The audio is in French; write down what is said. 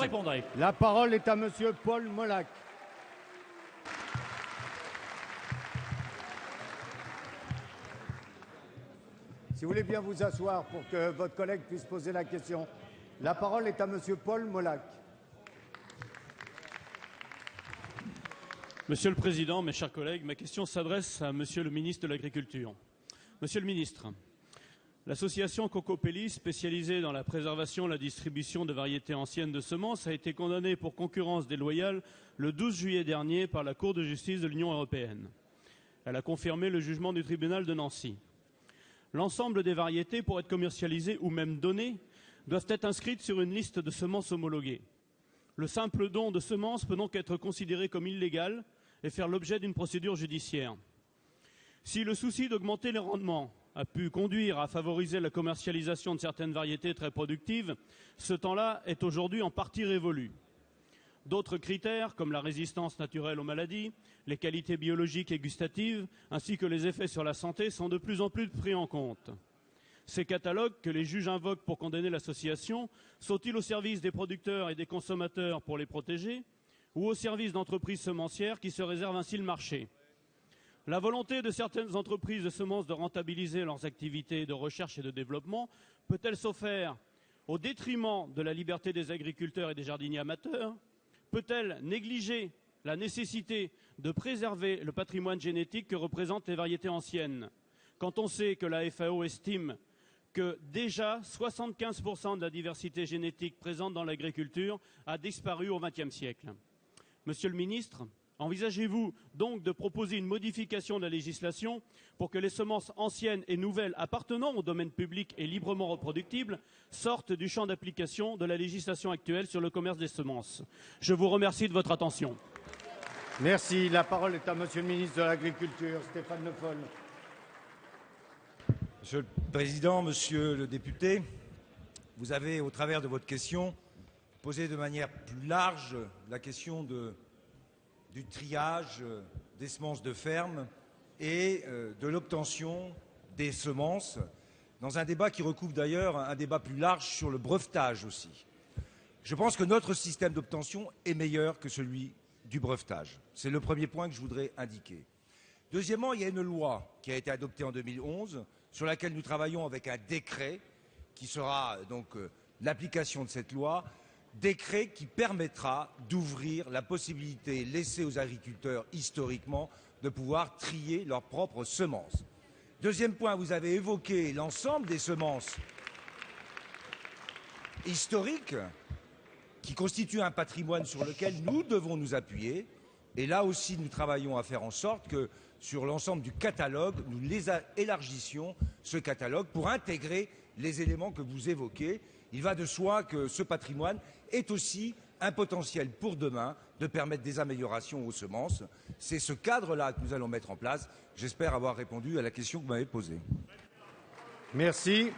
répondrai. La parole est à Monsieur Paul Molac. Si vous voulez bien vous asseoir pour que votre collègue puisse poser la question. La parole est à Monsieur Paul Molac. Monsieur le Président, mes chers collègues, ma question s'adresse à Monsieur le ministre de l'Agriculture. Monsieur le ministre, l'association Cocopelli, spécialisée dans la préservation et la distribution de variétés anciennes de semences, a été condamnée pour concurrence déloyale le 12 juillet dernier par la Cour de justice de l'Union européenne. Elle a confirmé le jugement du tribunal de Nancy. L'ensemble des variétés, pour être commercialisées ou même données, doivent être inscrites sur une liste de semences homologuées. Le simple don de semences peut donc être considéré comme illégal et faire l'objet d'une procédure judiciaire. Si le souci d'augmenter les rendements a pu conduire à favoriser la commercialisation de certaines variétés très productives, ce temps-là est aujourd'hui en partie révolu. D'autres critères, comme la résistance naturelle aux maladies, les qualités biologiques et gustatives, ainsi que les effets sur la santé, sont de plus en plus pris en compte. Ces catalogues que les juges invoquent pour condamner l'association sont-ils au service des producteurs et des consommateurs pour les protéger, ou au service d'entreprises semencières qui se réservent ainsi le marché? La volonté de certaines entreprises de semences de rentabiliser leurs activités de recherche et de développement peut-elle se faire au détriment de la liberté des agriculteurs et des jardiniers amateurs? Peut-elle négliger la nécessité de préserver le patrimoine génétique que représentent les variétés anciennes, quand on sait que la FAO estime que déjà 75% de la diversité génétique présente dans l'agriculture a disparu au XXe siècle? Monsieur le ministre, envisagez-vous donc de proposer une modification de la législation pour que les semences anciennes et nouvelles appartenant au domaine public et librement reproductibles sortent du champ d'application de la législation actuelle sur le commerce des semences? Je vous remercie de votre attention. Merci. La parole est à Monsieur le ministre de l'Agriculture, Stéphane Le Foll. Monsieur le Président, Monsieur le député, vous avez, au travers de votre question, posé de manière plus large la question du triage des semences de ferme et de l'obtention des semences, dans un débat qui recouvre d'ailleurs un débat plus large sur le brevetage aussi. Je pense que notre système d'obtention est meilleur que celui du brevetage. C'est le premier point que je voudrais indiquer. Deuxièmement, il y a une loi qui a été adoptée en 2011 sur laquelle nous travaillons avec un décret qui sera donc l'application de cette loi, décret qui permettra d'ouvrir la possibilité laissée aux agriculteurs historiquement de pouvoir trier leurs propres semences. Deuxième point, vous avez évoqué l'ensemble des semences historiques qui constituent un patrimoine sur lequel nous devons nous appuyer. Et là aussi, nous travaillons à faire en sorte que sur l'ensemble du catalogue, nous élargissions ce catalogue pour intégrer les éléments que vous évoquez. Il va de soi que ce patrimoine est aussi un potentiel pour demain de permettre des améliorations aux semences. C'est ce cadre-là que nous allons mettre en place. J'espère avoir répondu à la question que vous m'avez posée. Merci.